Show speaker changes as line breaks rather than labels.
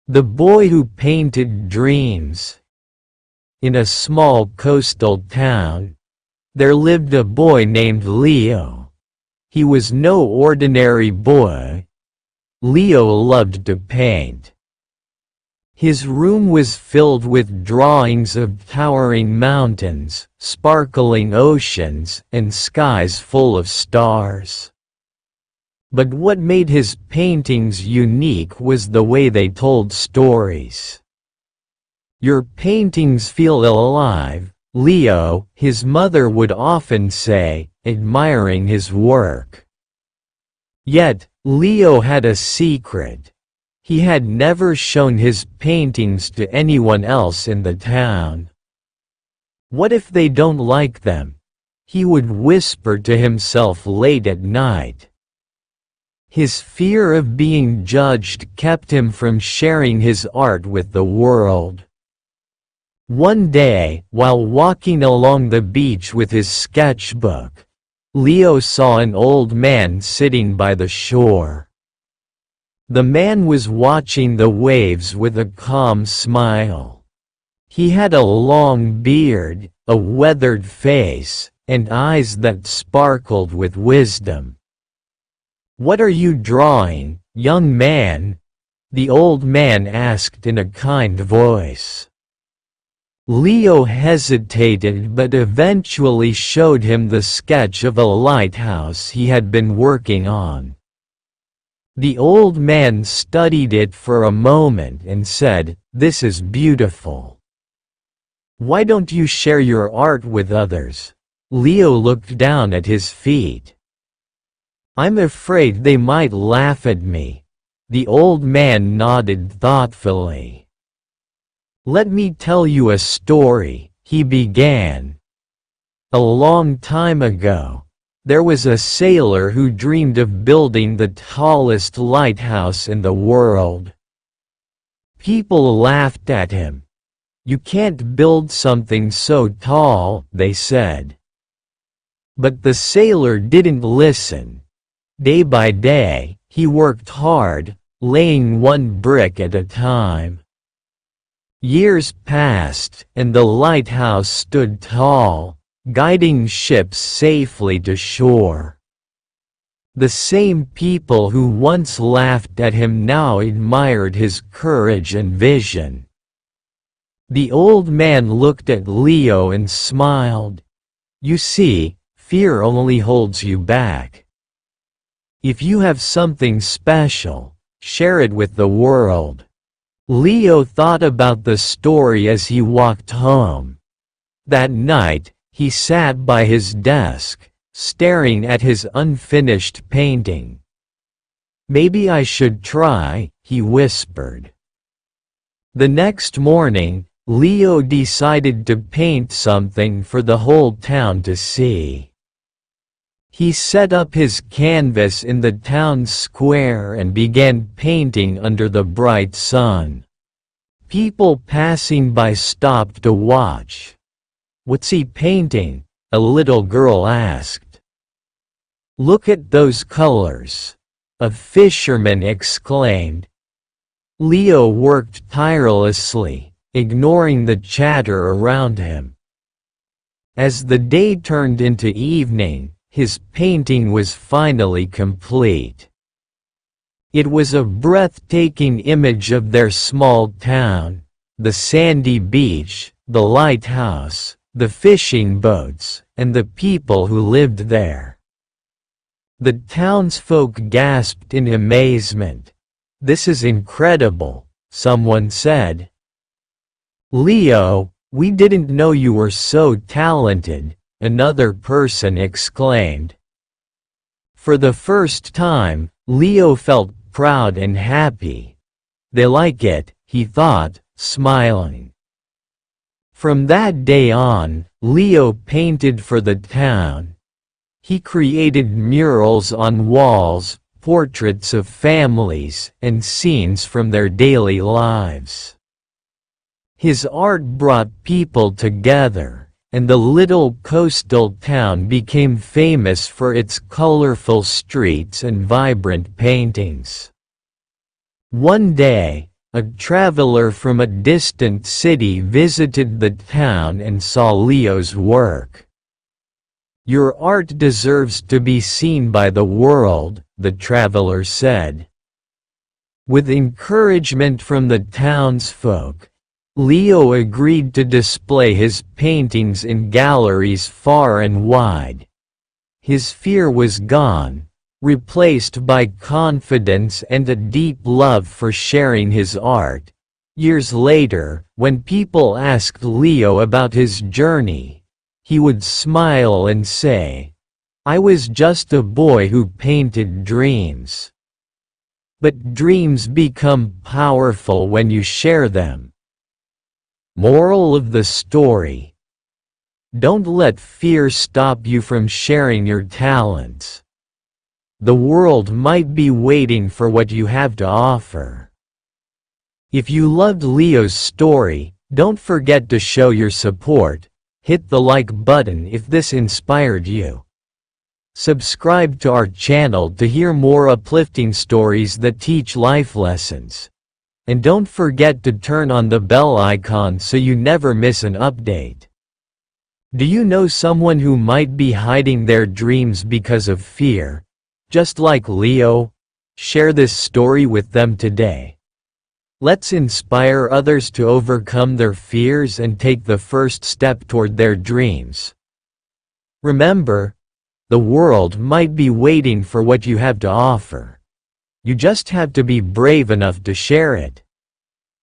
The Boy Who Painted Dreams. In a small coastal town, there lived a boy named Leo. He was no ordinary boy. Leo loved to paint. His room was filled with drawings of towering mountains, sparkling oceans, and skies full of stars. But what made his paintings unique was the way they told stories. "Your paintings feel alive, Leo," his mother would often say, admiring his work. Yet, Leo had a secret. He had never shown his paintings to anyone else in the town. "What if they don't like them?" he would whisper to himself late at night. His fear of being judged kept him from sharing his art with the world. One day, while walking along the beach with his sketchbook, Leo saw an old man sitting by the shore. The man was watching the waves with a calm smile. He had a long beard, a weathered face, and eyes that sparkled with wisdom. "What are you drawing, young man?" the old man asked in a kind voice. Leo hesitated but eventually showed him the sketch of a lighthouse he had been working on. The old man studied it for a moment and said, "This is beautiful. Why don't you share your art with others?" Leo looked down at his feet. "I'm afraid they might laugh at me." The old man nodded thoughtfully. "Let me tell you a story," he began. "A long time ago, there was a sailor who dreamed of building the tallest lighthouse in the world. People laughed at him. 'You can't build something so tall,' they said. But the sailor didn't listen. Day by day, he worked hard, laying one brick at a time. Years passed, and the lighthouse stood tall, guiding ships safely to shore. The same people who once laughed at him now admired his courage and vision." The old man looked at Leo and smiled. "You see, fear only holds you back. If you have something special, share it with the world." Leo thought about the story as he walked home. That night, he sat by his desk, staring at his unfinished painting. "Maybe I should try," he whispered. The next morning, Leo decided to paint something for the whole town to see. He set up his canvas in the town square and began painting under the bright sun. People passing by stopped to watch. "What's he painting?" a little girl asked. "Look at those colors," a fisherman exclaimed. Leo worked tirelessly, ignoring the chatter around him. As the day turned into evening, his painting was finally complete. It was a breathtaking image of their small town, the sandy beach, the lighthouse, the fishing boats, and the people who lived there. The townsfolk gasped in amazement. "This is incredible," someone said. "Leo, we didn't know you were so talented," another person exclaimed. For the first time, Leo felt proud and happy. "They like it," he thought, smiling. From that day on, Leo painted for the town. He created murals on walls, portraits of families, and scenes from their daily lives. His art brought people together, and the little coastal town became famous for its colorful streets and vibrant paintings. One day, A traveler from a distant city visited the town and saw Leo's work. "Your art deserves to be seen by the world," the traveler said. With encouragement from the townsfolk, Leo agreed to display his paintings in galleries far and wide. His fear was gone, replaced by confidence and a deep love for sharing his art. Years later, when people asked Leo about his journey, he would smile and say, "I was just a boy who painted dreams." But dreams become powerful when you share them. Moral of the story: don't let fear stop you from sharing your talents. The world might be waiting for what you have to offer. If you loved Leo's story, don't forget to show your support. Hit the like button if this inspired you. Subscribe to our channel to hear more uplifting stories that teach life lessons. And don't forget to turn on the bell icon so you never miss an update. Do you know someone who might be hiding their dreams because of fear? Just like Leo, share this story with them today. Let's inspire others to overcome their fears and take the first step toward their dreams. Remember, the world might be waiting for what you have to offer. You just have to be brave enough to share it.